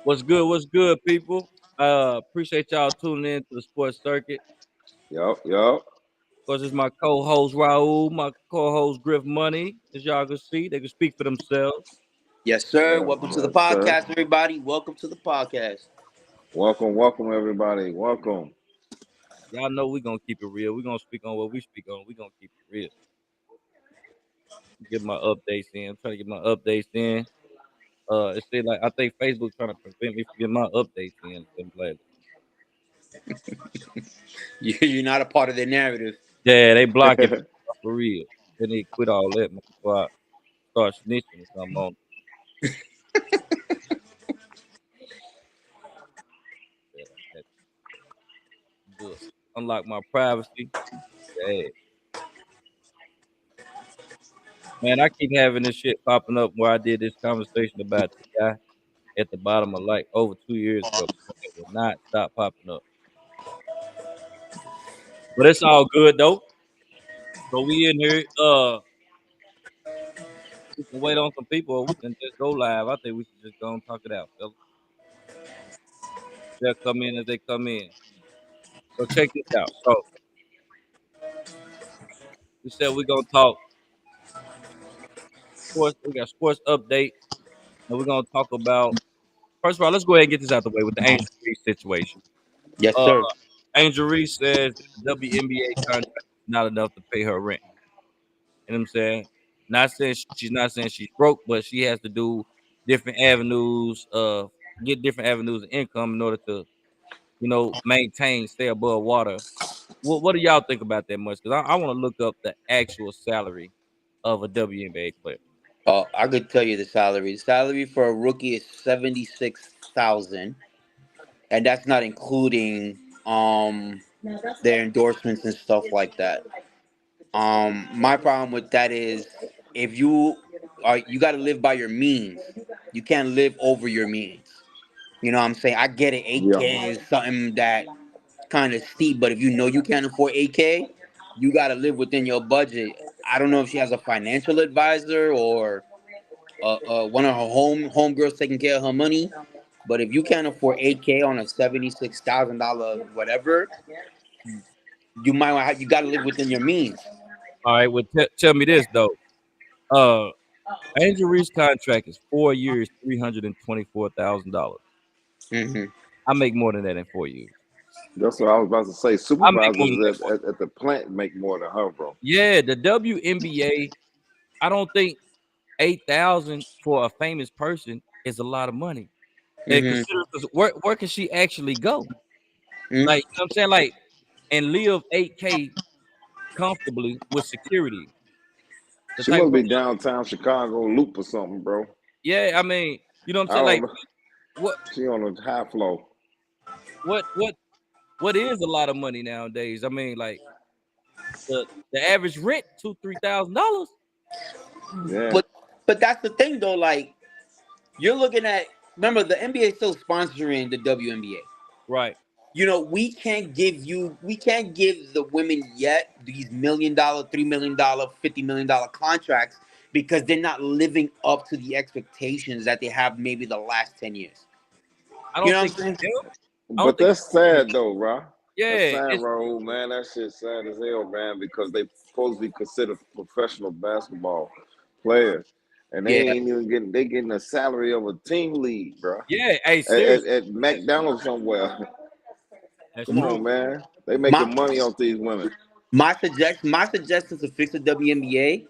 What's good, people? Appreciate y'all tuning in to the sports circuit. Yup. Of course, it's my co-host Raul, my co-host Griff Money. As y'all can see, they can speak for themselves. Yes, sir. Yes, Welcome to the yes, sir. podcast, everybody. Welcome to the podcast. Welcome, everybody. Welcome. Y'all know we're gonna keep it real. We're gonna speak on what we speak on. We're gonna keep it real. Get my updates in. I'm trying to get my updates in. It said like I think Facebook trying to prevent me from getting my updates in. Something like that. You're not a part of the narrative. Yeah, they blocking people for real. They need to quit all that man, before I start snitching or something on that. I had to do it. Unlock my privacy. Yeah. Man, I keep having this shit popping up where I did this conversation about the guy at the bottom of like over 2 years ago. It will not stop popping up. But it's all good though. So we in here, we can wait on some people or we can just go live. I think we should just go and talk it out, fellas. They'll come in as they come in. So check this out. So we said we're gonna talk sports, we got sports updates, and we're gonna talk about first of all, let's go ahead and get this out the way with the Angel Reese situation. Yes, Uh sir. Angel Reese says that the WNBA contract is not enough to pay her rent. You know what I'm saying? Not saying she's not saying she's broke, but she has to do different avenues, get different avenues of income in order to, maintain, stay above water. What do y'all think about that much? Because I want to look up the actual salary of a WNBA player. I could tell you the salary. The salary for a rookie is 76,000, and that's not including their endorsements and stuff like that. My problem with that is if you got to live by your means. You can't live over your means. You know what I'm saying? I get it. Yeah. 8K is something that kind of steep, but if you know you can't afford 8K, you got to live within your budget. I don't know if she has a financial advisor or one of her homegirls taking care of her money, but if you can't afford 8K on a $76,000 whatever, you got to live within your means. All right, well, tell me this though. Uh, Angel Reese contract is 4 years, $324,000. Hmm. I make more than that in 4 years. That's what I was about to say. I make more than that. Supervisors at the plant make more than her, bro. Yeah, the WNBA. I don't think 8,000 for a famous person is a lot of money. And Hmm. consider 'cause where can she actually go? Hmm. Like, you know what I'm saying? Like, and live 8K comfortably with security. The She type of must be person, downtown Chicago Loop or something, bro. yeah, I mean, you know what I'm I saying? don't Like, know. what She on the high floor. what what what is a lot of money nowadays? I mean, like the average rent $2,000-3,000. Yeah. But that's the thing though. Like you're looking at. Remember, the NBA is still sponsoring the WNBA. Right. We can't give the women yet these $1 million, $3 million, $50 million contracts because they're not living up to the expectations that they have maybe the last 10 years. I You don't know think what I'm it's saying? them. I don't But think that's sad though, bro. That's yeah, sad, it's bro, man. That shit sad as hell, man, because they supposed to be considered professional basketball players. And they Yeah. ain't even getting they getting a salary of a team lead, bro. yeah, hey, At, at, seriously. at McDonald's somewhere. That's Come true. on, man. They My making money off these women. my suggestion to fix the WNBA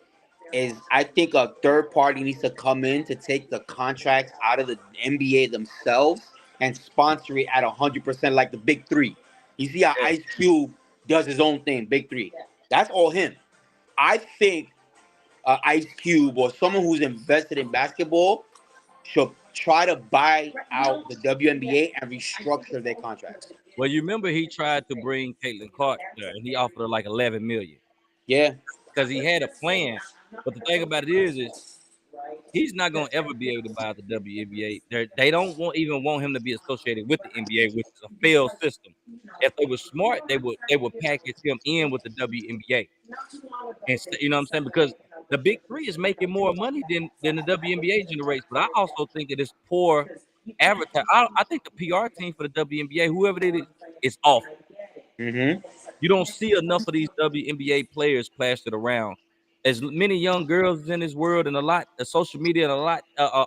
is I think a third party needs to come in to take the contracts out of the NBA themselves and sponsor it at 100% like the Big Three. You see how Yeah. Ice Cube does his own thing, Big Three. That's all him. I think Ice Cube or someone who's invested in basketball should try to buy out the WNBA and restructure their contracts. Well, you remember he tried to bring Caitlin Clark there, and he offered her like 11 million Yeah. because he had a plan. But the thing about it is he's not gonna ever be able to buy the WNBA. They don't want him to be associated with the NBA, which is a failed system. If they were smart, they would package him in with the WNBA, and you know what I'm saying? Because the big three is making more money than the WNBA generates. But I also think that it's poor. advertise. I think the PR team for the WNBA, whoever it is awful. Mm-hmm. You don't see enough of these WNBA players plastered around. As many young girls in this world, and a lot of social media, and a lot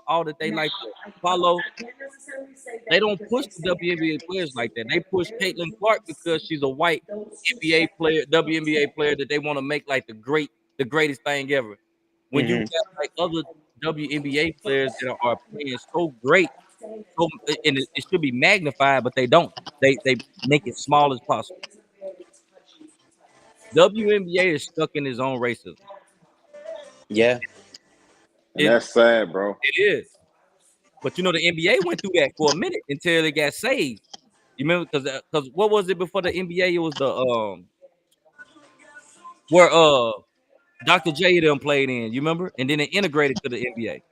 all that they like to follow. They don't push the WNBA players like that. They push Caitlin Clark because she's a white NBA player, WNBA player that they want to make like the greatest thing ever. When you Mm-hmm. got like other WNBA players that are playing so great, so and it should be magnified, but they don't. They make it small as possible. WNBA is stuck in its own racism. Yeah. And It that's sad, bro. it is. But you know the NBA went through that for a minute until it got saved. You remember because what was it before the NBA? It was the where Dr. J them played in. You remember? And then it integrated to the NBA.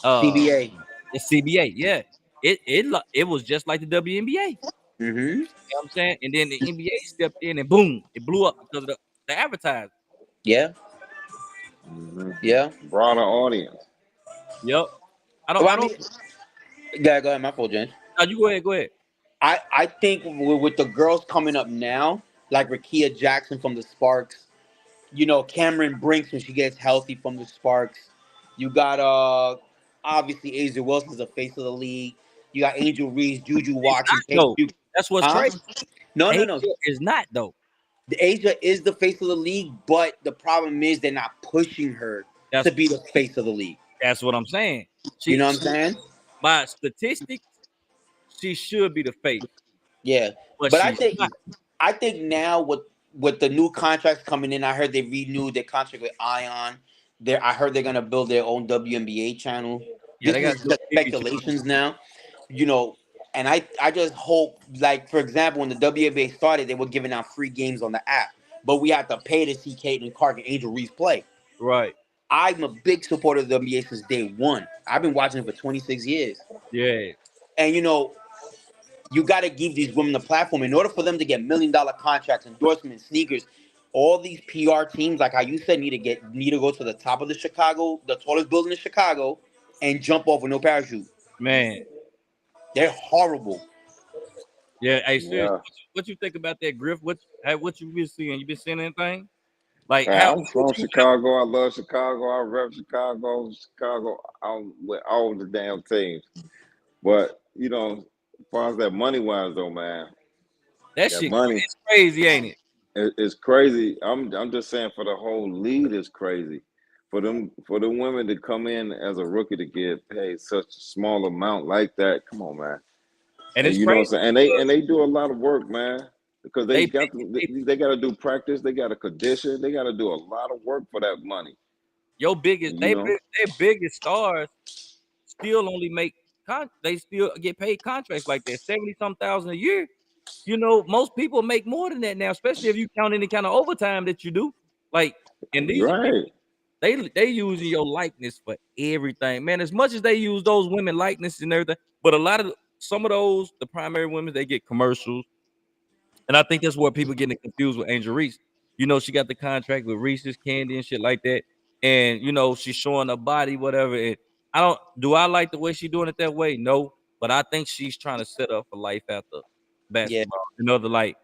Uh, CBA. the CBA. Yeah, it was just like the WNBA. You Mm-hmm. know what I'm saying? And then the NBA stepped in and boom, it blew up because of the advertising. Yeah. Hmm. Yeah. Broader audience. Yep. Well, I I don't. mean, yeah, go ahead. My fault, James. No, you go ahead. Go ahead. I think with the girls coming up now, like Rakia Jackson from the Sparks, Cameron Brinks when she gets healthy from the Sparks. You got obviously Asia Wilson's the face of the league. You got Angel Reese, Juju It's Watson, not though. you, That's what's huh? crazy. No, no, Asia no. is not though. The Asia is the face of the league, but the problem is they're not pushing her to That's be the face of the league. that's what I'm saying. You know what She I'm saying? by statistics, she should be the face, Yeah. but But I she's think not. I think now with the new contracts coming in, I heard they renewed their contract with Ion. I heard they're gonna build their own WNBA channel. Yeah, This they is got to do just a TV show. speculations now, you know. And I just hope, like for example, when the WNBA started, they were giving out free games on the app, but we had to pay to see Caitlin Clark and Angel Reese play. Right. I'm a big supporter of the NBA since day one. I've been watching it for 26 years, Yeah. and you got to give these women a platform in order for them to get $1 million contracts, endorsements, sneakers. All these PR teams, like how you said, need to go to the top of the tallest building in Chicago, and jump off with no parachute. Man. They're horrible. Yeah. Hey, seriously, Yeah. what you think about that, Griff? What you been seeing? You been seeing anything? Like Man, how I'm from Chicago. I love Chicago. I rep Chicago. Chicago. I'm with all the damn teams. But as far as that money wise though, man, that that shit? money It's crazy, ain't it? is crazy. I'm just saying for the whole league is crazy. For the women to come in as a rookie to get paid such a small amount like that. Come on, man. And And it's you know what crazy I'm saying? And they because and they do a lot of work, man. Because they they they got to do practice, they got to condition, they got to do a lot of work for that money. your biggest You know, their biggest stars still only make they still get paid contracts like that 70 some thousand a year. You know, most people make more than that now, especially if you count any kind of overtime that you do. Like, and these are right? people they using your likeness for everything, man. As much as they use those women likeness and everything, but a lot of some of those the primary women they get commercials, and I think that's where people getting confused with Angel Reese. You know, she got the contract with Reese's Candy and shit like that, and she's showing her body, whatever. And I like the way she doing it that way? No, but I think she's trying to set up for life after Yeah, basketball. Like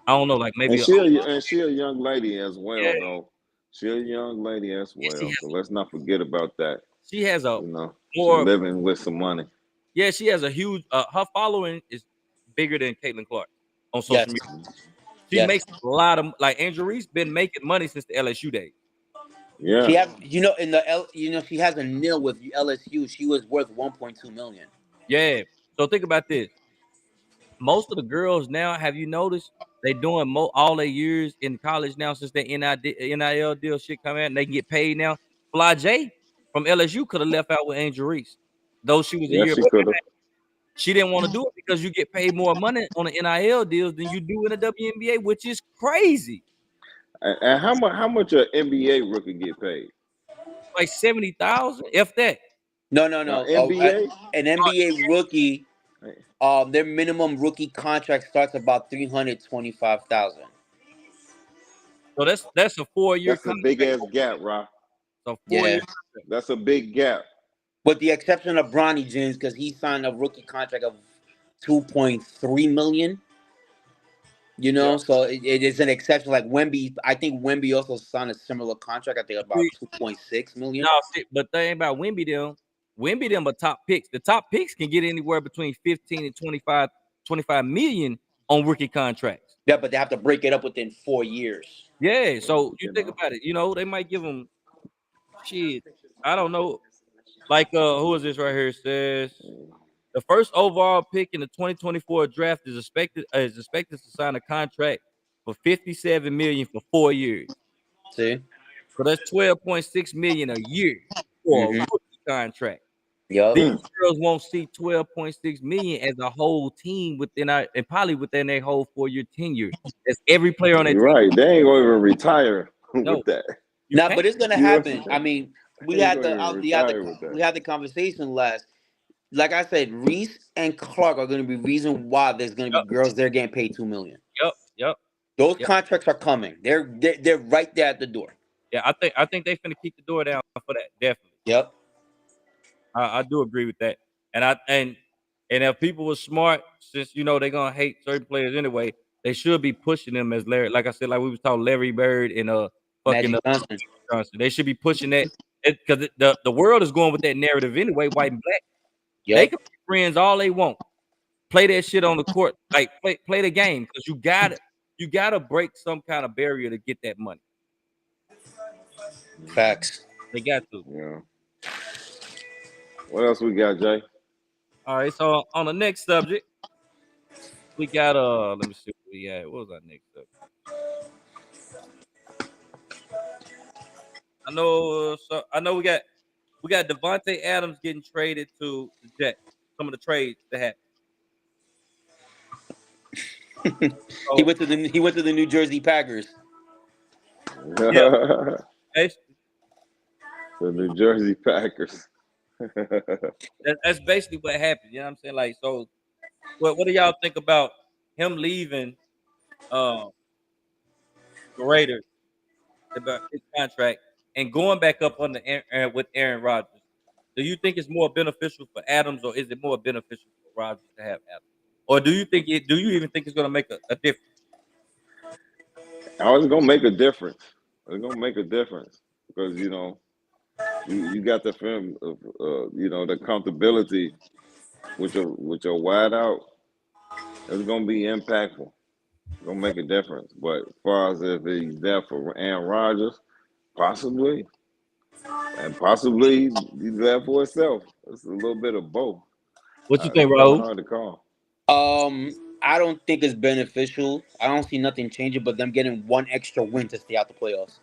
I don't know, like And maybe she a young lady as yeah, well, though. She a young lady as yeah, well. So let's not forget about that. she has a She more living with some money. yeah, she has a huge her following is bigger than Caitlin Clark on social yes, media. She yes. makes a lot of like Angel Reese been making money since the LSU days. She Yeah, have in the she has a nil with LSU. She was worth 1.2 million. Yeah. So think about this. Most of the girls now, have you noticed they doing all their years in college now since the NIL deal shit come out and they can get paid now? Fly J from LSU could have left out with Angel Reese, though she was a yeah, year she behind. could have. She didn't want to do it because you get paid more money on the NIL deals than you do in the WNBA, which is crazy. And how much a NBA rookie get paid? Like 70,000, if that. No, no, no. NBA. An NBA rookie, their minimum rookie contract starts about 325,000. So that's a 4-year That's a big contract. ass gap, Rob. So Yeah, 4 years. That's a big gap. with the exception of Bronny James because he signed a rookie contract of 2.3 million. You Yeah. know, so it is an exception. Like Wemby, I think Wemby also signed a similar contract. I think about 2.6 million. No, see, but the thing about Wimby them are top picks. The top picks can get anywhere between 15 and 25 million on rookie contracts. Yeah, but they have to break it up within 4 years. Yeah, Yeah, so you think about it, they might give them shit. I don't know. Like who is this right here? It says the first overall pick in the 2024 draft is expected to sign a contract for 57 million for 4 years. See? So that's 12.6 million a year for a Mm-hmm. rookie contract. Yup. These Mm. girls won't see 12.6 million as a whole team within our and probably within their whole 4-year tenure. That's every player on that You're team. right. They ain't gonna even retire No, with that. you Nah, can't. but it's gonna You know what I'm happen. I saying? mean, we They ain't had gonna the even we had the retire with that. we had the conversation last. Like I said, Reese and Clark are gonna be reason why there's gonna be Yep, girls there getting paid 2 million. yep, yep, Those yep. contracts are coming. They're right there at the door. Yeah, I think they finna keep the door down for that. Definitely. Yep. I do agree with that. And if people were smart, since they're gonna hate certain players anyway, they should be pushing them as Larry. Like I said, like we was talking Larry Bird and fucking Magic Johnson. Johnson. They should be pushing that because the world is going with that narrative anyway, white and black. They Yep. can be friends all they want. Play that shit on the court, like play the game because you gotta break some kind of barrier to get that money. Hmm. Facts. They got to. Yeah. What else we got, Jay? All right. So on the next subject, we got let me see what we had. What was our next subject? I know we got Devontae Adams getting traded to the Jets. Some of the trades that happened. he So went to the New Jersey Packers. yeah, The basically, New Jersey Packers. that's basically what happened. You know what I'm saying? Like, so what do y'all think about him leaving um the Raiders about his contract and going back up on with Aaron Rodgers? Do you think it's more beneficial for Adams, or is it more beneficial for Rodgers to have Adams? Or do you even think it's going to make a difference? Oh, it's gonna make a difference. It's gonna make a difference because you got the film of the comfortability with your wide out. It's gonna be impactful. It's gonna make a difference. But as far as if he's there for Aaron Rodgers, possibly, and possibly he's there for himself. It's a little bit of both. What you It's think, kind of Raul? hard to call. I don't think it's beneficial. I don't see nothing changing, but them getting one extra win to stay out the playoffs.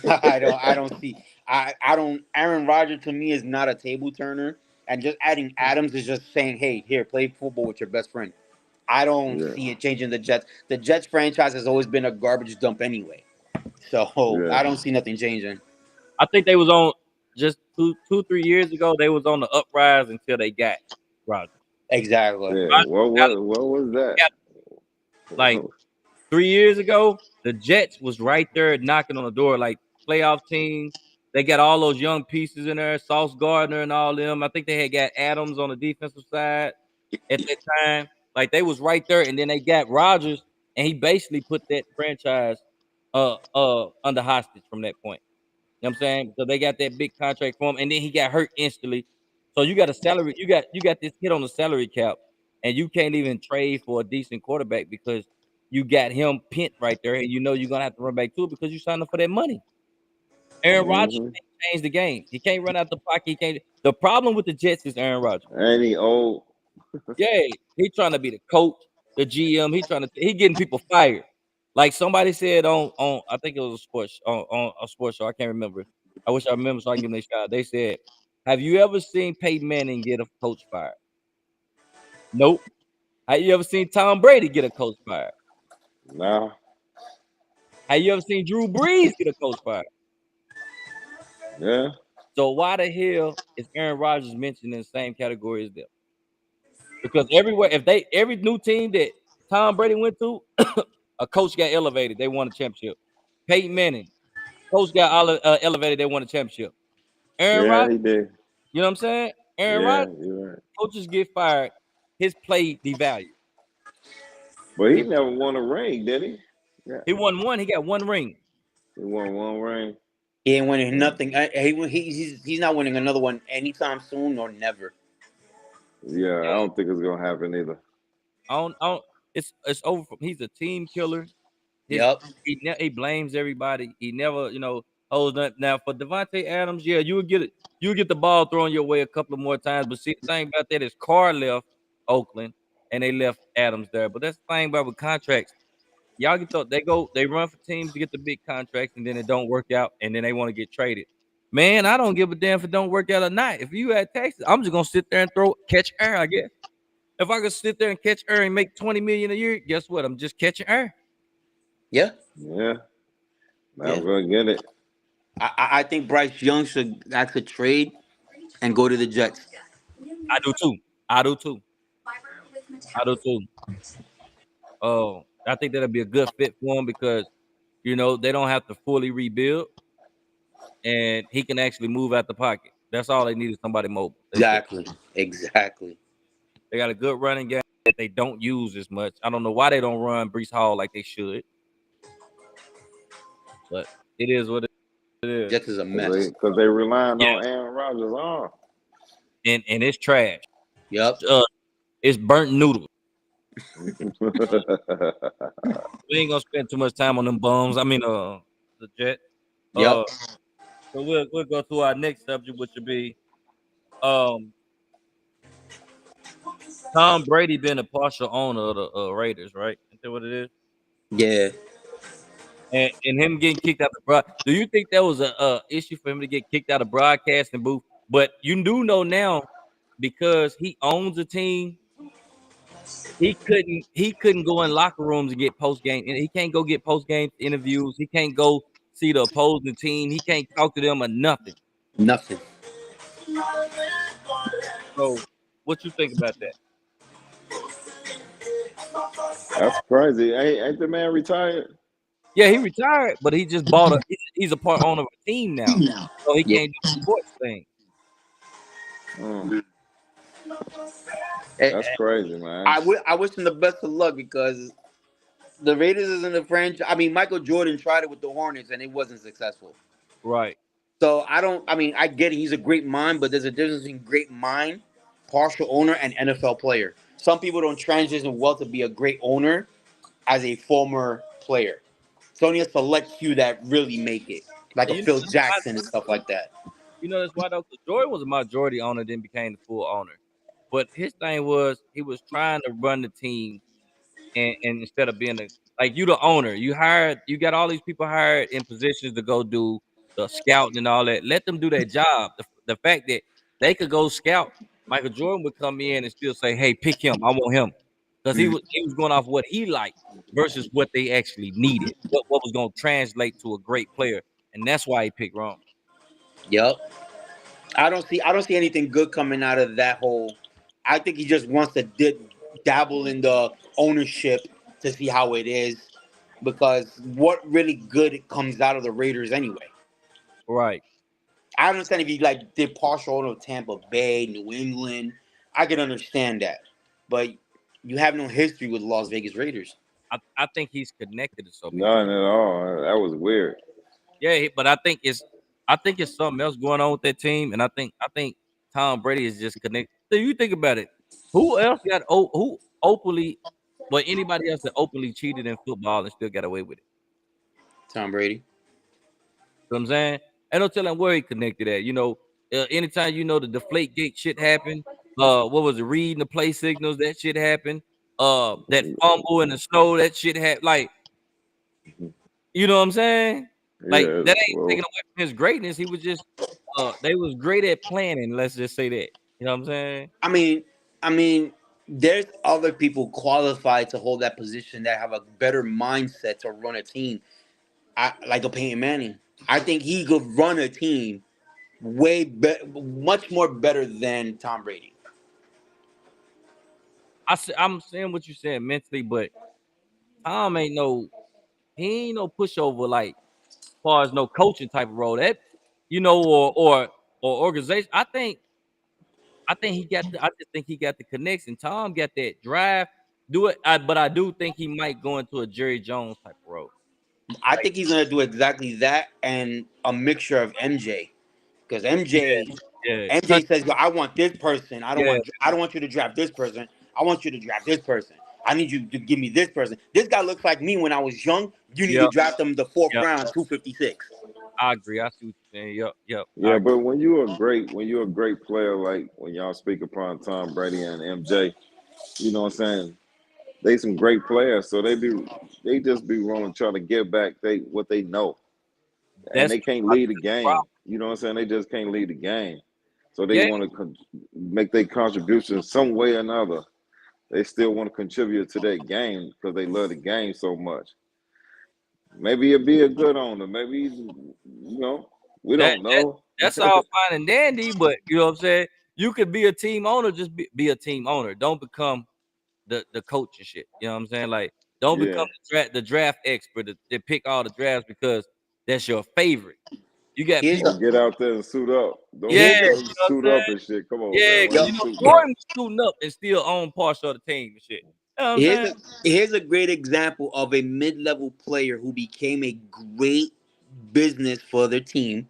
I don't see. I don't. Aaron Rodgers to me is not a table turner, and just adding Adams is just saying, "Hey, here, play football with your best friend." I don't Yeah, see it changing the Jets. The Jets franchise has always been a garbage dump anyway, so yeah. I don't see nothing changing. I think they was on just 3 years ago. They was on the uprise until they got Rodgers. Exactly. Yeah, Rodgers what was that? got like 3 years ago. The Jets was right there knocking on the door, like playoff team. They got all those young pieces in there, Sauce Gardner and all them. I think they had got Adams on the defensive side at that time. Like they was right there, and then they got Rodgers, and he basically put that franchise under hostage from that point. You know what I'm saying? So they got that big contract for him, and then he got hurt instantly. So you got a salary, you got this hit on the salary cap, and you can't even trade for a decent quarterback because you got him pent right there, and you know you're gonna have to run back to it because you signed up for that money. Aaron Rodgers Hmm. can't change the game. He can't run out the pocket. He can't. The problem with the Jets is Aaron Rodgers. And he old. Yeah, he trying to be the coach, the GM. He getting people fired. Like somebody said on I think it was a sports on a sports show. I can't remember. I wish I remember so I can give them a shout. They said, "Have you ever seen Peyton Manning get a coach fired?" Nope. Have you ever seen Tom Brady get a coach fired? Now, Have you ever seen Drew Brees get a coach fired? yeah, So why the hell is Aaron Rodgers mentioned in the same category as them? Because everywhere, if they every new team that Tom Brady went to, a coach got elevated. They won a championship. Peyton Manning, coach got elevated. They won a championship. Aaron yeah, Rodgers, he did. You know what I'm saying? Aaron Yeah, Rodgers, you're right. coaches get fired, his play devalued. But he He never won a ring, did he? Yeah, he won one. He got one ring. he won one ring. He ain't winning Mm. nothing. He's not winning another one anytime soon or never. Yeah, I don't think it's gonna happen either. I don't, it's over. He's a team killer. His Yep. he blames everybody. He never, holds nothing. Now for Devontae Adams, yeah, you would get it. You would get the ball thrown your way a couple of more times. But see, the thing about that is Carr left Oakland and they left Adams there. But that's the thing about with contracts. Y'all get they run for teams to get the big contracts and then it don't work out and then they want to get traded. Man, I don't give a damn if it don't work out or not. If you had Texas, I'm just gonna sit there and catch air, I guess. If I could sit there and catch air and make 20 million a year, guess what? I'm just catching air. Yeah. Yeah, Yeah. I'm gonna get it. I think Bryce Young should ask a trade and go to the Jets. I do too. I do too. I do too. Oh, I think that'll be a good fit for him because they don't have to fully rebuild, and he can actually move out the pocket. That's all they need is somebody mobile. That's it. Exactly. Exactly. They got a good running game that they don't use as much. I don't know why they don't run Brees Hall like they should, but it is what it is. Jets is a Cause they, mess. cause they relying Yeah, on Aaron Rodgers' arm. and it's trash. Yep. Uh, it's burnt noodles. We ain't gonna spend too much time on them bums. I mean, the Jets. Uh, Yep. so we'll go to our next subject, which will be um Tom Brady being a partial owner of the Raiders, right? Is that what it is? Yeah. And him getting kicked out the do you think that was a issue for him to get kicked out of broadcasting booth? But you do know now because he owns a team, he couldn't go in locker rooms and get post game, and he can't go get post game interviews. He can't go see the opposing team. He can't talk to them or nothing. Nothing. So, what you think about that? That's crazy. Ain't the man retired? Yeah, he retired, but he just bought he's a part owner of a team now, so he Yeah. can't do the sports thing. Mm, Eh, that's eh, crazy, man. I wish him the best of luck because the Raiders isn't a franchise. I mean, Michael Jordan tried it with the Hornets and it wasn't successful. Right. So I don't. I mean, I get it. He's a great mind, but there's a difference between great mind, partial owner, and NFL player. Some people don't transition well to be a great owner as a former player. It's only a select few that really make it, like And a Phil Jackson and stuff like that. that's why though, 'cause Jordan was a majority owner, then became the full owner. But his thing was he was trying to run the team, and instead of being like you the owner, you got all these people hired in positions to go do the scouting and all that. Let them do their job. The fact that they could go scout, Michael Jordan would come in and still say, "Hey, pick him. I want him," because Mhm. he was going off what he liked versus what they actually needed. What was going to translate to a great player, and that's why he picked wrong. Yep. I don't see anything good coming out of that whole. I think he just wants to dabble in the ownership to see how it is, because what really good comes out of the Raiders anyway? Right. I understand if you like did partial owner of Tampa Bay, New England, I can understand that, but you have no history with Las Vegas Raiders. I think he's connected to so many None people. at all. That was weird. Yeah, but I think it's something else going on with that team, and I think Tom Brady is just connected. So you think about it, who else who openly, but anybody else that openly cheated in football and still got away with it? Tom Brady. You know what I'm saying? Ain't no telling where he connected at. Anytime the deflate gate shit happened, what was it? Reading the play signals, that shit happened. That fumble in the snow, that shit happened. Like, you know what I'm saying? Like Yeah. that ain't taking Well, away from his greatness. He was just they was great at planning, let's just say that. You know what I'm saying? I mean, I mean, there's other people qualified to hold that position that have a better mindset to run a team. Like a Peyton Manning. I think he could run a team much more better than Tom Brady. I'm saying what you're saying mentally, but Tom he ain't no pushover like far as no coaching type of role. That or organization. I think I think he got the I just think he got the connection. Tom got that drive. Do it, but I do think he might go into a Jerry Jones type of role. I Like, think he's gonna do exactly that and a mixture of MJ because MJ yeah, MJ says, "Yo, I want this person. I don't yeah, want. I don't want you to draft this person. I want you to draft this person. I need you to give me this person. This guy looks like me when I was young. You need to yeah, draft him the fourth yeah. round, 256. I agree. I see what you're saying. Yep, yep. I Yeah, agree. but when you're a great player, like when y'all speak upon Tom Brady and MJ, you know what I'm saying? They some great players, so they just be willing to try to give back what they know, and That's they can't I lead think the that's the game. problem. You know what I'm saying? They just can't lead the game, so they Yeah, want to make their contribution some way or another. They still want to contribute to that game because they love the game so much. Maybe he'll be a good owner. Maybe we that, don't that know. that's all fine and dandy, but you know what I'm saying. You could be a team owner, just be a team owner. Don't become the coach and shit. You know what I'm saying? Like, don't become Yeah, the draft expert that pick all the drafts because that's your favorite. You got Here's or people. the get out there and suit up. Yeah, here's Don't the you know suit what I'm up saying? and shit. Come on, Yeah, man. Why because yo, you you know suiting up? Jordan was suiting up and still own partial of the team and shit. You know what I'm here's saying? a here's a great example of a mid-level player who became a great business for their team.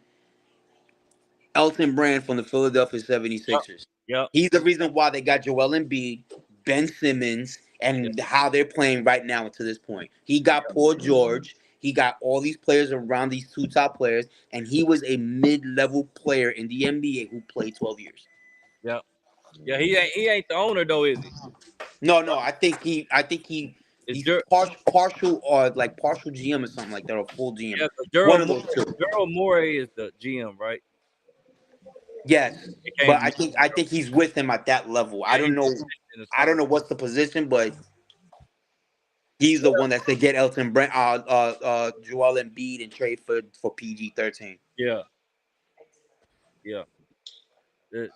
Elton Brand from the Philadelphia Yep. 76ers. Yep. He's the reason why they got Joel Embiid, Ben Simmons, Yep. and how they're playing right now to this point. He got Paul Mhm. George. He got all these players around these two top players, and he was a mid-level player in the NBA who played 12 years. Yep. Yeah. He ain't the owner though, is he? No, no, I think It's he's partial or like partial GM or something like that, or full GM. yeah. 'Cause One of those two. Daryl Morey is the GM, right? Yes, It came but from I think he's with him at that level. yeah. I He don't know. in the I don't summer. know what's the position, but he's the one that said get Elton Brand, Joel Embiid, and trade for PG-13. Yeah. Yeah.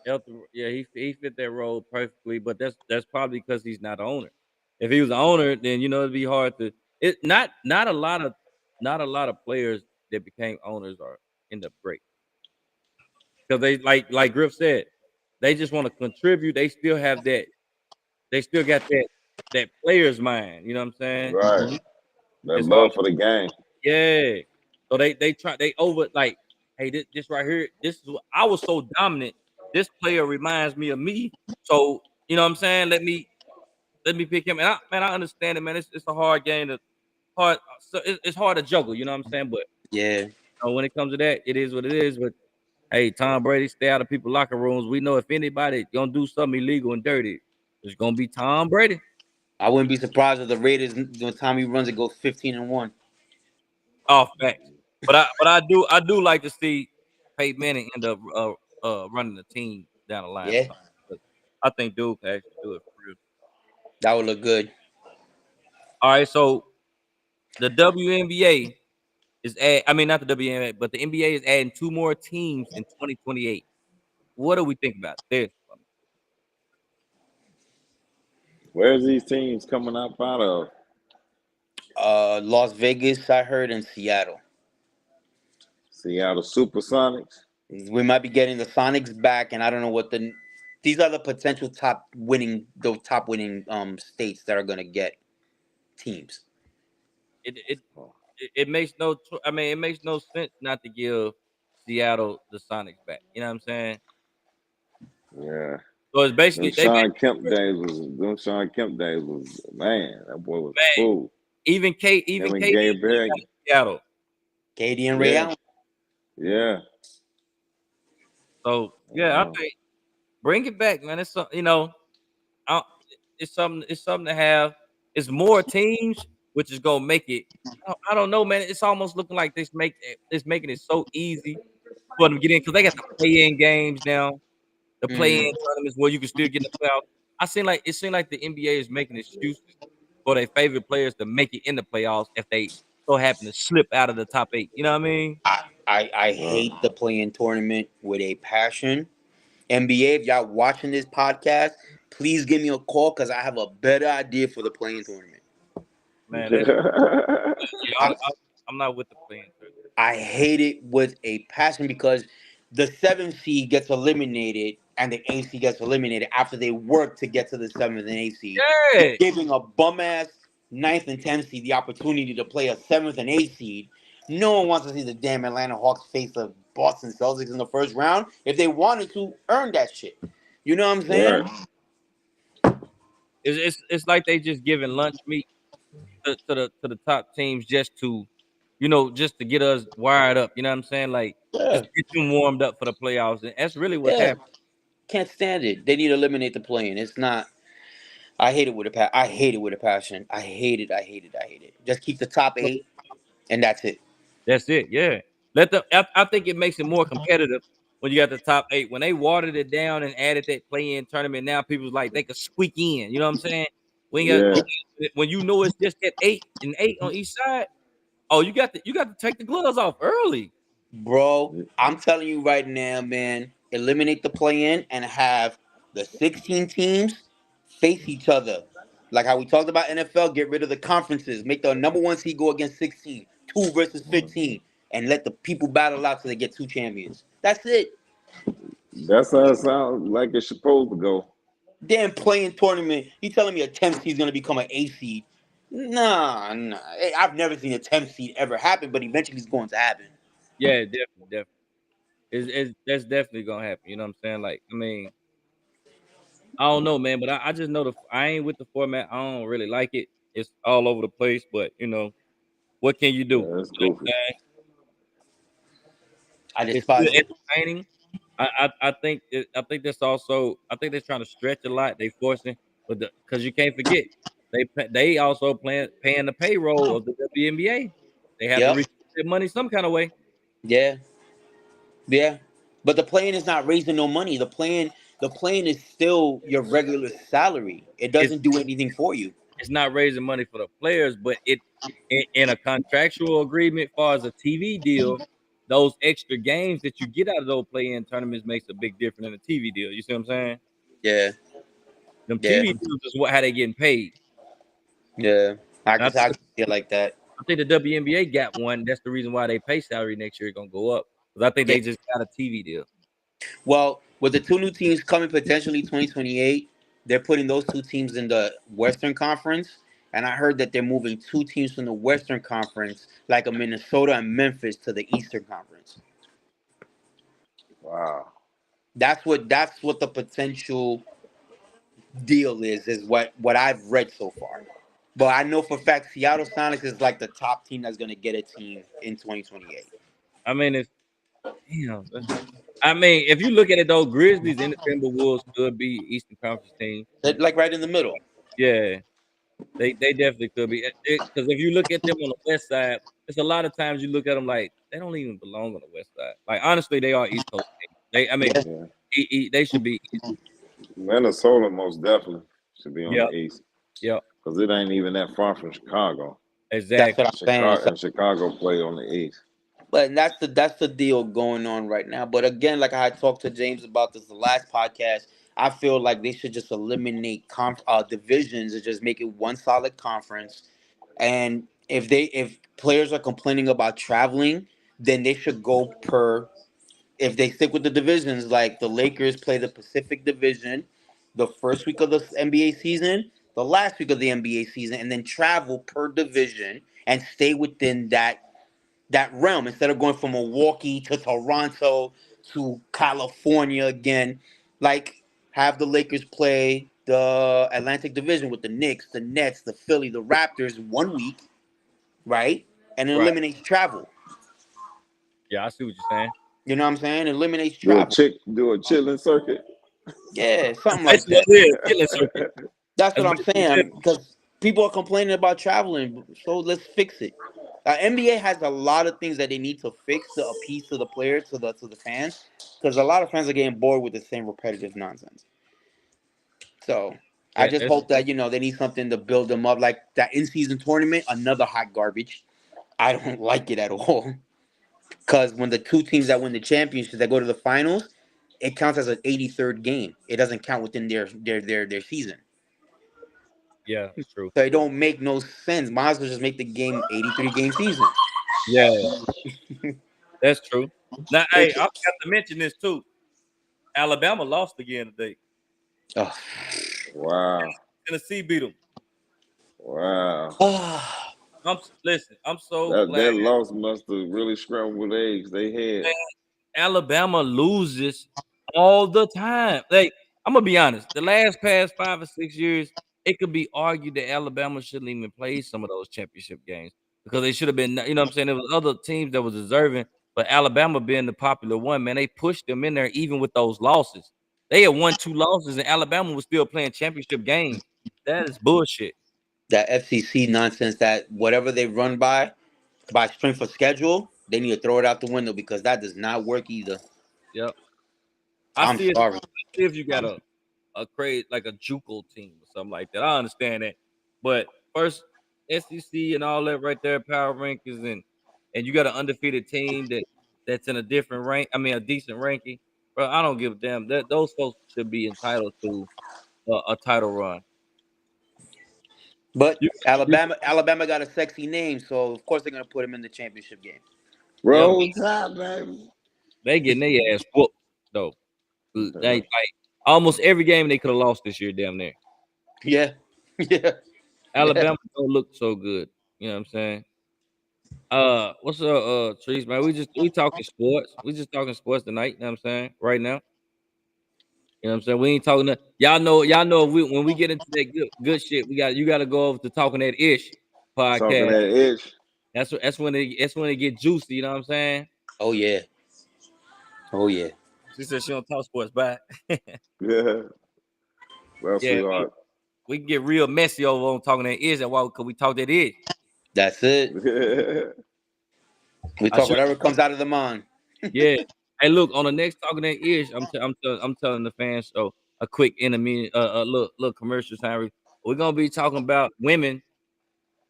Elton, yeah, he fit that role perfectly, but that's probably because he's not the owner. If he was the owner, then it'd be hard to. It not a lot of players that became owners are end up great because they like Griff said, they just want to contribute. They still have that. They still got that player's mind. You know what I'm saying? Right. That As far love for the game. yeah. So they try they over like, hey, this right here, this is what I was so dominant. This player reminds me of me. So, you know what I'm saying? Let me pick him. And I understand it, man. It's a hard game to hard so it's hard to juggle, you know what I'm saying? But Yeah, when it comes to that, it is what it is. But hey, Tom Brady, stay out of people's locker rooms. We know if anybody gonna do something illegal and dirty, it's gonna be Tom Brady. I wouldn't be surprised if the Raiders, the time he runs it, goes 15-1. Off facts. But I do like to see Peyton Manning end up running the team down the line or Yeah, something. But I think Duke can actually do it for real. that would look good. All right, so the WNBA I mean not the WNBA, but the NBA is adding two more teams in 2028. What do we think about this? Where's these teams coming up out of? Las Vegas, I heard, and Seattle. Seattle Supersonics. We might be getting the Sonics back, and I don't know what the. These are the potential top winning states that are gonna get teams. It it it makes no I mean it makes no sense not to give Seattle the Sonics back. You know what I'm saying? Yeah. So it's basically Them they Sean Kemp days was man, that boy was a man, fool. even Him and KD Gabe got Perry. Seattle. Katie and Ray Yeah, Allen. yeah. So yeah, I Uh, think bring it back, man. It's I, it's something to have. It's more teams, which is gonna make it. I don't know, man. It's almost looking like it's making it so easy for them to get in because they got the play-in games now, the play-in Mhm. tournaments where you can still get in the playoffs. It seemed like the NBA is making excuses for their favorite players to make it in the playoffs if they so happen to slip out of the top 8. You know what I mean? I uh, hate the play-in tournament with a passion. NBA, if y'all watching this podcast, please give me a call because I have a better idea for the play-in tournament. Man, that's yeah. I, I'm not with the play-in tournament. I hate it with a passion because the seventh seed gets eliminated and the 8th seed gets eliminated after they work to get to the 7th and 8th seed. You're Yeah, giving a bum ass ninth and 10th seed the opportunity to play a 7th and 8th seed. No one wants to see the damn Atlanta Hawks face the Boston Celtics in the first round. If they wanted to earn that shit, you know what I'm saying? Right. it's like they just giving lunch meat to the top teams just to, just to get us wired up. You know what I'm saying? Like just Yeah, to get them warmed up for the playoffs, and that's really what's yeah. happening. Can't stand it. They need to eliminate the play-in. It's not. I hate it with I hate it with a passion. I hate it. I hate it. I hate it. Just keep the top 8, and that's it. That's it. Yeah. I think it makes it more competitive when you got the top 8. When they watered it down and added that play-in tournament, now people's like they could squeak in. You know what I'm saying? We ain't got Yeah. when you know it's just that 8 and 8 on each side. Oh, you got to take the gloves off early. Bro, I'm telling you right now, man, eliminate the play-in and have the 16 teams face each other. Like how we talked about NFL, get rid of the conferences, make the number 1 seed go against 16, 2 versus 15, and let the people battle out till they get 2 champions. That's it. That's how it sounds like it's supposed to go. Damn playing tournament. You telling me a 10th seed is gonna become an 8th seed? Nah, nah. I've never seen a 10th seed ever happen, but eventually it's going to happen. Yeah, definitely, definitely. That's definitely gonna happen. You know what I'm saying? Like, I mean, I don't know, man, but I just know I ain't with the format. I don't really like it. It's all over the place, but what can you do? You know Yeah, that's what goofy. I'm saying? I It's still despise it. entertaining. I think that's also I think they're trying to stretch a lot. They forcing, but because you can't forget they also paying the payroll of the WNBA. They have to Yep. recoup their money some kind of way. Yeah. Yeah, but the plane is not raising no money. The plane is still your regular salary. It It's doesn't do anything for you. it's not raising money for the players, but in a contractual agreement, far as a TV deal, those extra games that you get out of those play-in tournaments makes a big difference in the TV deal. You see what I'm saying? Yeah, Them yeah, TV deals is how they getting paid. yeah. I And I can think I can see it like that. I think the WNBA got one. That's the reason why they pay salary next year gonna go up. Because I think Yeah. they just got a TV deal. Well, with the 2 new teams coming potentially 2028, they're putting those 2 teams in the Western Conference, and I heard that they're moving 2 teams from the Western Conference, like a Minnesota and Memphis, to the Eastern Conference. Wow. That's what the potential deal is what I've read so far. But I know for a fact Seattle Sonics is like the top team that's gonna get a team in 2028. I mean, it's damn. I mean, if you look at it though, Grizzlies and the Timberwolves could be Eastern Conference team. Like right in the middle. Yeah, they definitely could be. Because if you look at them on the West Side, it's a lot of times you look at them like they don't even belong on the West Side. Like honestly, they are East Coast teams. I mean, Yeah, Yeah. they should be. Minnesota most definitely should be on Yep, the East yep, because it ain't even that far from Chicago. that's what exactly. I'm saying. So, And Chicago play on the East. but that's the deal going on right now. But again, like I had talked to James about this the last podcast, I feel like they should just eliminate divisions and just make it one solid conference. And if players are complaining about traveling, then they should go per if they stick with the divisions, like the Lakers play the Pacific Division the first week of the NBA season, the last week of the NBA season, and then travel per division and stay within that realm instead of going from Milwaukee to Toronto to California again. Like have the Lakers play the Atlantic Division with the Knicks, the Nets, the Philly, the Raptors 1 week, right? And it Right. eliminates travel. Yeah, I see what you're saying. You know what I'm saying? It eliminates travel. Do a chilling circuit. Yeah, That's something like basically what that. it is. Killing circuit. That's what That's I'm basically what it saying. is. Because people are complaining about traveling, so let's fix it. NBA has a lot of things that they need to fix to appease to the players, to the fans, because a lot of fans are getting bored with the same repetitive nonsense. So I Yeah, just that's hope that they need something to build them up, like that in season tournament. Another hot garbage. I don't like it at all. Because when the 2 teams that win the championship that go to the finals, it counts as an 83rd game. It doesn't count within their season. yeah, it's true. So it don't make no sense. Might as well just make the game 83 game season. Yeah, that's true. Now, hey, It I forgot to mention this too. Alabama lost again today. Oh. Wow. Tennessee beat them. Wow. Oh. Listen. I'm so glad. That loss must have really scrambled eggs they had. Alabama loses all the time. Like, I'm gonna be honest, the past 5 or 6 years, it could be argued that Alabama shouldn't even play some of those championship games because they should have been. You know what I'm saying? There was other teams that was deserving, but Alabama being the popular one, man, they pushed them in there even with those losses. They had won 2 losses, and Alabama was still playing championship games. That is bullshit. That FCC nonsense, that whatever they run by strength of schedule, they need to throw it out the window because that does not work either. Yep. I I'm see it. sorry. See if you got a crazy like a JUCO team or something like that. I understand that, but first SEC and all that right there, power rankings and you got an undefeated team that's in a different rank. I mean, a decent ranking, bro. I don't give a damn. That those folks should be entitled to a title run. But You, you, Alabama got a sexy name, so of course they're gonna put him in the championship game. yeah, Roll Tide, baby. they getting their ass whooped though. They like almost every game they could have lost this year, damn near. Yeah, yeah, yeah. Alabama don't look so good. You know what I'm saying? What's up, Trees, man? We talking sports. We just talking sports tonight. You know what I'm saying? Right now. You know what I'm saying? We ain't talking to y'all know if when we get into that good shit, you gotta go over to talking that ish Talking podcast. that itch. That's when it get juicy, you know what I'm saying? Oh yeah, oh yeah. She said she don't talk sports back. Yeah. Well, Yeah, sweetheart. we can get real messy over on talking that ish. And why could we talk that ish? That's it. We I talk should whatever comes out of the mind. yeah. Hey, look, on the next talking that ish, I'm telling the fans so a quick enemy, little commercial time. We're gonna be talking about women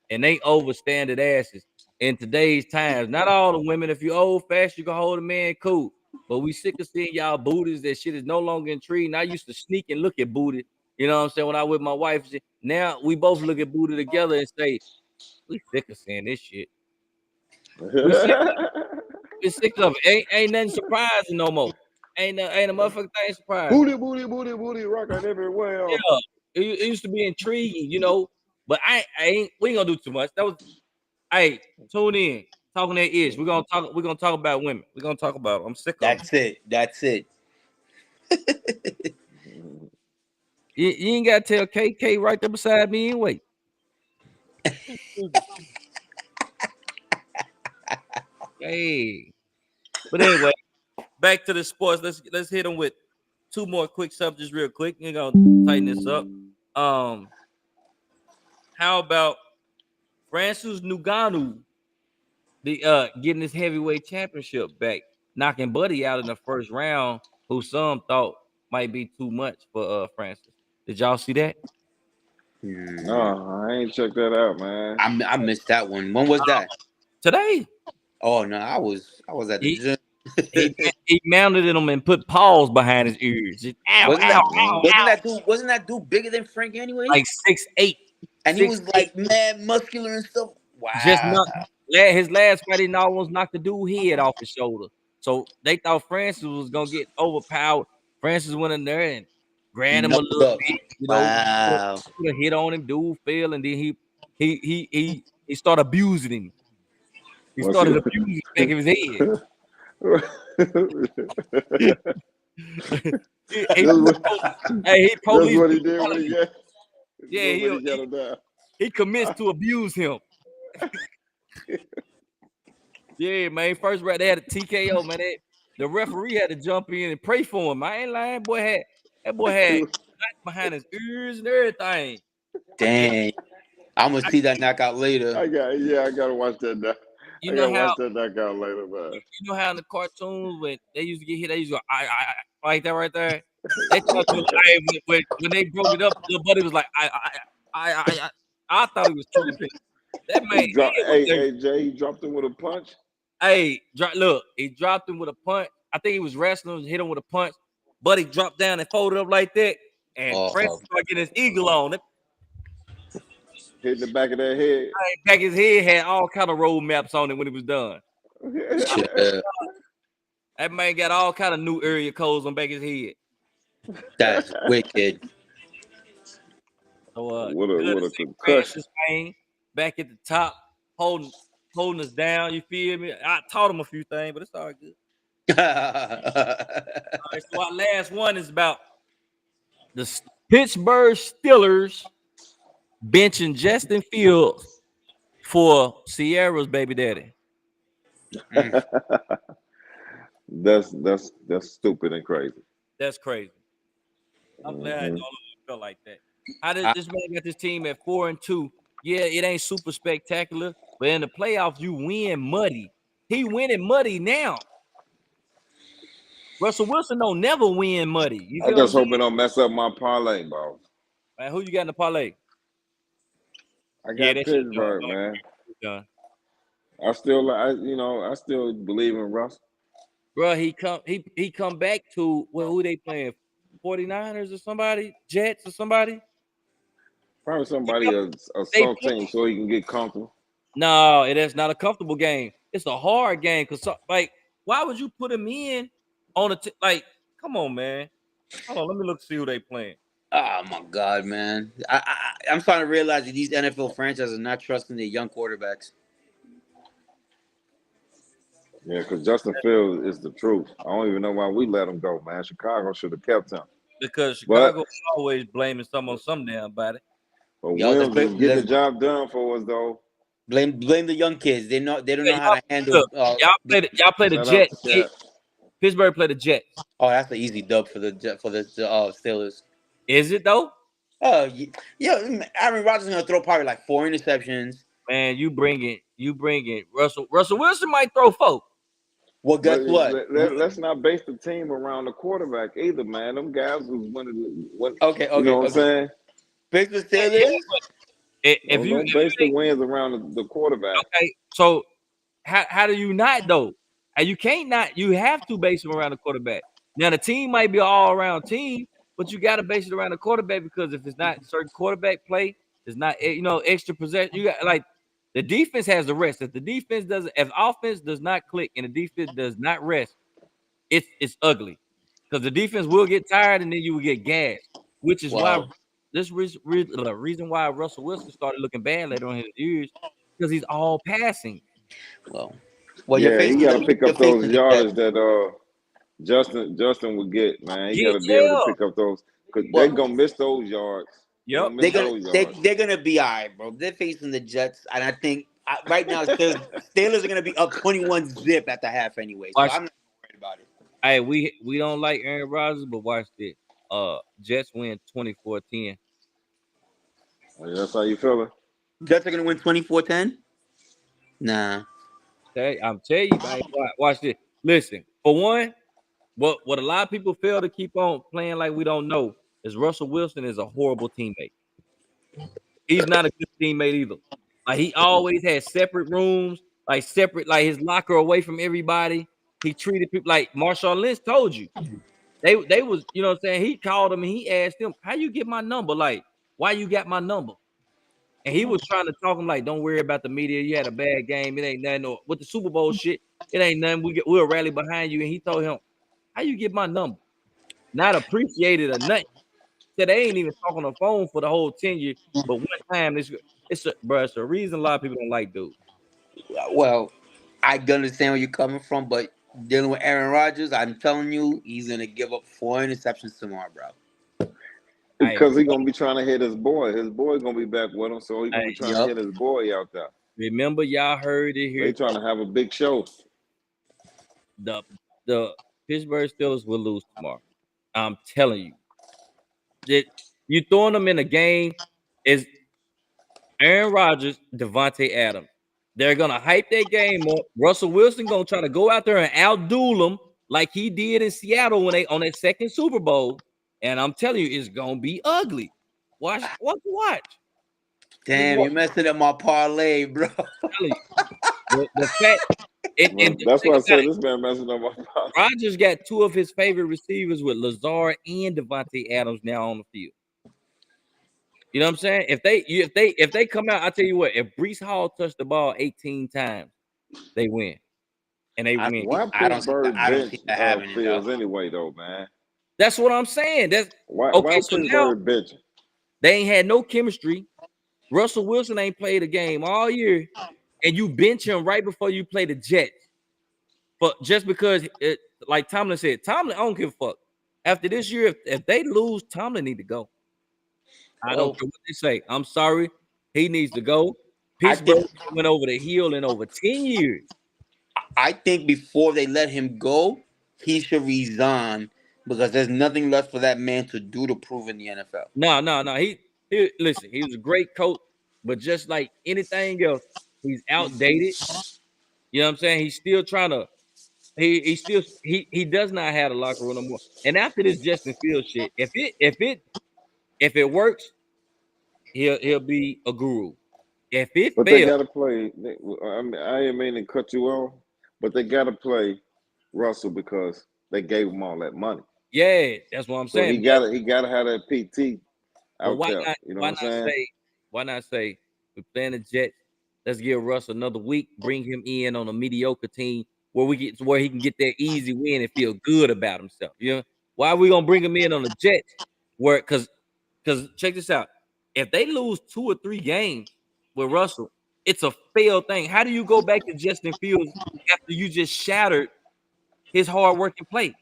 and they overstanding asses in today's times. Not all the women. If you old fashioned, you can hold a man, cool. But we sick of seeing y'all booties. That shit is no longer intriguing. I used to sneak and look at booty. You know what I'm saying? When I with my wife, now we both look at booty together and say, we sick of seeing this shit. We sick. We sick of it. Ain't nothing surprising no more. Ain't a motherfucking thing surprising. Booty, booty, booty, booty, rocking everywhere. Yeah, it used to be intriguing, you know. But I ain't. We ain't gonna do too much. That was. Hey, tune in. Talking that ish. We're gonna talk. We're gonna talk about women. We're gonna talk about. I'm sick of them. That's it. That's it. You ain't gotta tell KK right there beside me anyway. Hey, but anyway, back to the sports. Let's hit them with two more quick subjects real quick. You're gonna tighten this up. How about Francis Ngannou the getting his heavyweight championship back, knocking Buddy out in the first round, who some thought might be too much for Francis. Did y'all see that? No, I ain't checked that out, man. I missed that one. When was that? Today, Oh no, I was at the he gym. he mounted him and put paws behind his ears. Just, ow, wasn't ow, that ow, wasn't ow. that dude wasn't that dude bigger than Frank anyway? Like 6'8", And he six was eight. like mad muscular and stuff. Just Wow. not his last fight. He almost knocked the dude head off his shoulder. So they thought Francis was gonna get overpowered. Francis went in there and grabbed him a Nose little up. bit, you know, Wow. put a hit on him. Dude fell, and then he started abusing him. He Once started he, abusing the back of his head. he, he, that's what hey, he that's police what he did when he brutality. got Yeah, when he got him down. he commits to abuse him. Yeah, man. First round, they had a TKO, man. The referee had to jump in and pray for him. I ain't lying. That boy had knots behind his ears and everything. And Dang. I'm gonna see that knockout later. I gotta watch that now. you I know gotta how watch that knockout later, man. you know how in the cartoons when they used to get hit, they used to go like that right there. They thought you when they broke it up, little buddy was like I thought he was tripping. That man He dropped head was hey, there. hey Jay, he dropped him with a punch. Hey, look, he dropped him with a punch. I think he was wrestling, hit him with a punch. Buddy dropped down and folded up like that. And Francis Oh, started getting his eagle on. That Hit the back of that head. back his head had all kind of road maps on it when it was done. shit. That man got all kind of new area codes on back his head. That's wicked. So good What to a see concussion. Francis Wayne back at the top, holding us down. You feel me? I taught him a few things, but it's all good. All right, so our last one is about the Pittsburgh Steelers benching Justin Fields for Sierra's baby daddy. Mm. That's stupid and crazy. That's crazy. I'm glad all of Hmm. us felt like that. How did I, this man got this team at 4-2? Yeah, it ain't super spectacular, but in the playoffs, you win muddy. He winning muddy now. Russell Wilson don't never win muddy. You I feel what I'm just saying? hope it don't mess up my parlay, bro. Man, who you got in the parlay? I Yeah, got that shit done. Pittsburgh, man. It's done. I still believe in Russ. Bro, he come back to who they playing? 49ers or somebody? Jets or somebody? Probably You somebody know, a they soft play. team so he can get comfortable. No, it is not a comfortable game. It's a hard game because, like, why would you put him in on like? Come on, man. Hold on, let me look see who they playing. oh my god, man! I'm starting to realize that these NFL franchises are not trusting their young quarterbacks. Yeah, because Justin Fields is the truth. I don't even know why we let him go, man. Chicago should have kept him. Because But Chicago always blaming some on some damn body. Yo, let's Williams break, is getting the let's job done for us, though. blame the young kids. They don't Yeah, know how to handle. look, y'all play the Shout out Jets. to Cap. Pittsburgh play the Jets. Oh, that's an easy dub for the Steelers. Is it though? Oh yeah, Aaron Rodgers is gonna throw probably like 4 interceptions. Man, you bring it. Russell Wilson might throw four. Well, But guess what? let's not base the team around the quarterback either, man. Them guys was winning. Okay, You know okay, what I'm okay. saying? Pick the Yeah, yeah. Steelers. If you Don't base the wins around the quarterback. okay, so how do you not though? And you can't not. You have to base them around the quarterback. Now the team might be an all around team, but you got to base it around the quarterback because if it's not certain quarterback play, it's not extra possession. You got like the defense has the rest. If the defense doesn't, if offense does not click and the defense does not rest, it's ugly because the defense will get tired and then you will get gassed, which is why Well, the reason why Russell Wilson started looking bad later on in his years because he's all passing. well, well. You're Yeah, he facing got to the pick you're up those facing the Jets. yardage that Justin would get, man. He got Get to be able to yeah, pick up those because they're Well, gonna miss those yards. They're yep. gonna miss those yards. they're gonna be all right, bro. They're facing the Jets, and I think right now Steelers are gonna be up 21-0 at the half anyway. So Watch. I'm not worried about it. Hey, we don't like Aaron Rodgers, but watch this. Jets win 24-10. Oh, yeah, that's how you feeling? Jets are gonna win 24-10. Nah. Okay, I'm telling you, man. Watch this. Listen, for one, what a lot of people fail to keep on playing like we don't know is Russell Wilson is a horrible teammate. He's not a good teammate either. Like he always had separate rooms, like separate, like his locker away from everybody. He treated people like Marshawn Lynch told you. They was, you know what I'm saying? He called him and he asked him, how you get my number? Like, why you got my number? And he was trying to talk him like, don't worry about the media. You had a bad game. It ain't nothing. Or with the Super Bowl shit, it ain't nothing. We'll rally behind you. And he told him, how you get my number? Not appreciated or nothing. Said they ain't even talking on the phone for the whole tenure. But one time, it's a reason a lot of people don't like dude. Well, I understand where you're coming from, but dealing with Aaron Rodgers, I'm telling you, he's gonna give up 4 interceptions tomorrow, bro. Hey, Because he gonna be trying to hit his boy. His boy gonna be back with him, so he gonna be hey, trying to Yup. hit his boy out there. remember y'all heard it They here. trying to have a big show. The the Pittsburgh Steelers will lose tomorrow. I'm telling you. That you throwing them in a game is Aaron Rodgers, Devontae Adams. They're gonna hype that game up. Russell Wilson gonna try to go out there and outduel them like he did in Seattle when they on that second Super Bowl. And I'm telling you, it's gonna be ugly. Watch. Just Damn, watch. you're messing up my parlay, bro. I'm telling you. The fact and Well, just that's think why I about said it. this man messing up my pocket. Rodgers got two of his favorite receivers with Lazard and Devontae Adams now on the field. You know what I'm saying? If they come out, I tell you what, if Brees Hall touched the ball 18 times, they win. and they I win. Why I don't see that. Pittsburgh I don't see bench that happening though. Fields anyway, though, man? That's what I'm saying. That's Why okay. So now Pittsburgh bench? they ain't had no chemistry. Russell Wilson ain't played a game all year, and you bench him right before you play the Jets. But just because it, like Tomlin said, Tomlin, I don't give a fuck. After this year, if they lose, Tomlin need to go. I don't Well, care what they say. I'm sorry. He needs to go. I Pittsburgh think went over the hill in over 10 years. I think before they let him go, he should resign because there's nothing left for that man to do to prove in the NFL. No, no, no. He listen, he was a great coach, but just like anything else, he's outdated. You know what I'm saying? He's still trying to he does not have a locker room no more. And after this Justin Fields shit, if it works, he'll be a guru. If it but they fails, got to play. I mean, I didn't mean to cut you off, but they got to play Russell because they gave him all that money. yeah, that's what I'm So saying. he got to have that PT But out there. You know why what I'm not saying? say we're playing the Jets? Let's give Russ another week, bring him in on a mediocre team where he can get that easy win and feel good about himself. You know, why are we gonna bring him in on the Jets? Where because check this out. If they lose 2 or 3 games with Russell, it's a failed thing. How do you go back to Justin Fields after you just shattered his hard working play?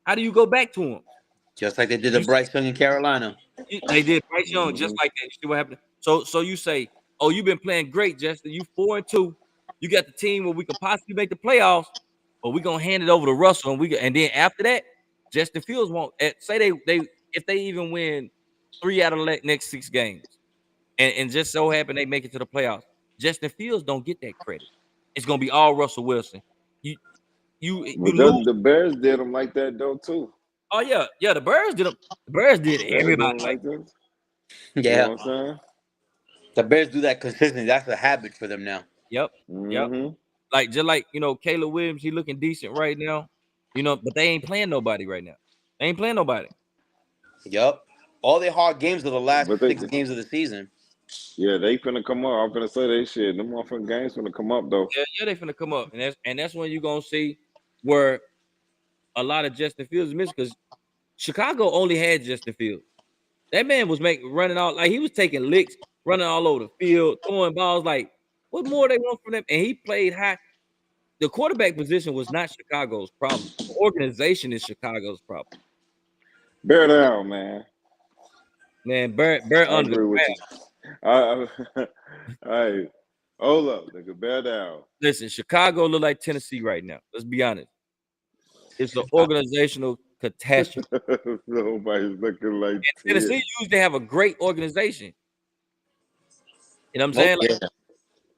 How do you go back to him? Just like they did to You Bryce Young in Carolina. They did Bryce Young just Hmm. like that. You see what happened? So you say, oh, you've been playing great, Justin. You 4-2. You got the team where we could possibly make the playoffs, but we're gonna hand it over to Russell, and then after that, Justin Fields won't say they if they even win 3 out of the next 6 games, and just so happen they make it to the playoffs. Justin Fields don't get that credit. It's gonna be all Russell Wilson. You you But lose. the Bears did him like that though too. Oh yeah. The Bears did them. The Bears did Yeah, they did everybody him like like this. You know Yeah, what I'm saying? the Bears do that consistently. That's a habit for them now. yep. Yep. Hmm. Like just like Caleb Williams, he looking decent right now. But they ain't playing nobody right now. They ain't playing nobody. Yup. All their hard games are the last But 6 games of the season. yeah, they finna come up. I'm finna say they shit. Them motherfucking games finna come up though. Yeah, they finna come up, and that's when you gonna see where a lot of Justin Fields is missing because Chicago only had Justin Fields. That man was running out like he was taking licks, running all over the field, throwing balls. Like what more they want from them? And he played high. The quarterback position was not Chicago's problem. The organization is Chicago's problem. Bear down, man. Man, Bear I under the agree with you. ground. I hey, hold up, nigga. Bear down. Listen, Chicago look like Tennessee right now. Let's be honest. It's an I, organizational catastrophe. Nobody's looking like this. Tennessee used to have a great organization. You know what I'm oh saying? Like yeah,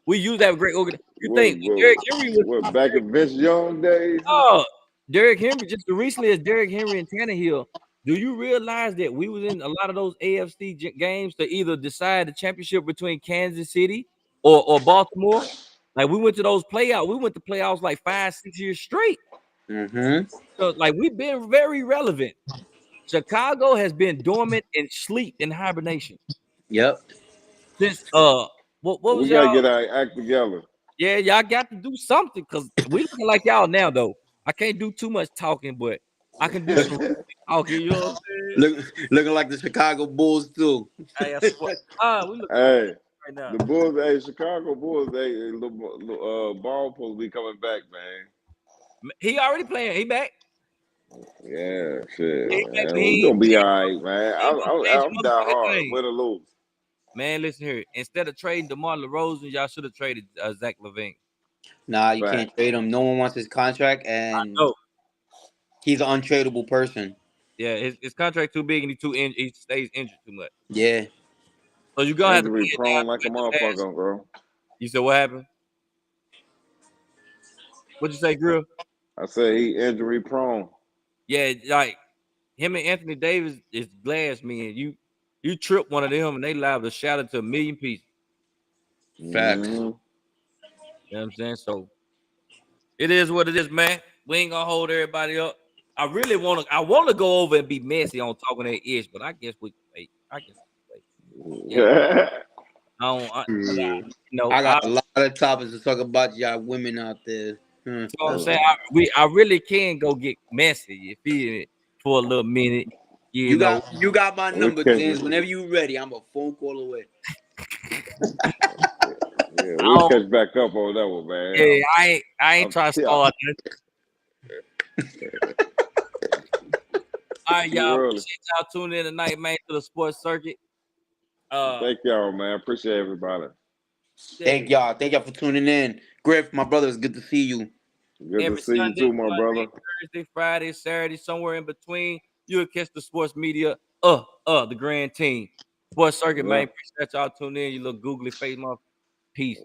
we used to have a great organization. You What, think Derrick Henry was back in Vince Young days? oh Derrick Henry just as recently as Derrick Henry and Tannehill. Do you realize that we was in a lot of those AFC games to either decide the championship between Kansas City or Baltimore? Like we went to those playoffs. We went to playoffs like 5, 6 years straight. mm-hmm. So like we've been very relevant. Chicago has been dormant in sleep in hibernation Yep. since what was We gotta y'all? get our act together. Yeah, y'all got to do something because we looking like y'all now though. I can't do too much talking, but I can do some talking. You know what I'm saying? Looking like the Chicago Bulls too. Hey, I swear. We look like Hey, right now. the Bulls, hey, Chicago Bulls, ball supposed to be coming back, man. He already playing. He back. Yeah, shit, Yeah, he back. But man. We gonna be all right, man. he ain't gonna change I'm the die motherfucking hard, thing. win or lose. Man, listen here. Instead of trading DeMar DeRozan, y'all should have traded Zach LaVine. Nah, you Fact. can't trade him. No one wants his contract, and No, he's an untradeable person. yeah, his contract too big and he stays injured too much. Yeah. So you're gonna have to Injury pay it down prone like a to let them last. motherfucker, bro. You said what happened? What'd you say, Grill? I say he injury prone. Yeah, like him and Anthony Davis is glass men. You trip one of them and they liable to shatter to a million pieces. Facts. Hmm. You know what I'm saying? So it is what it is, man. We ain't gonna hold everybody up. I wanna go over and be messy on talking that ish, but I guess we can wait. I guess we can wait. You know, I don't I, 'cause Yeah. you know, I got I a lot of topics to talk about y'all women out there. So what I'm That's saying, right. I really can go get messy. You feel me? For a little minute, you know. You got my We number, catch, James. Whenever you ready, I'm a phone call away. yeah, I we'll don't, catch back up on that one, man. yeah, I ain't I'm trying to yeah, start nothing. All right, too y'all. early. Appreciate y'all tuning in tonight, man, to the sports circuit. Thank y'all, man. Appreciate everybody. Check it. Thank y'all for tuning in. Griff, my brother, it's good to see you. Good to Every see you Sunday, too, my Monday, brother. Thursday, Friday, Saturday, somewhere in between, you'll catch the sports media, the grand team. Sports circuit, Yeah. man. Appreciate y'all tuning in. You little googly face, my peace.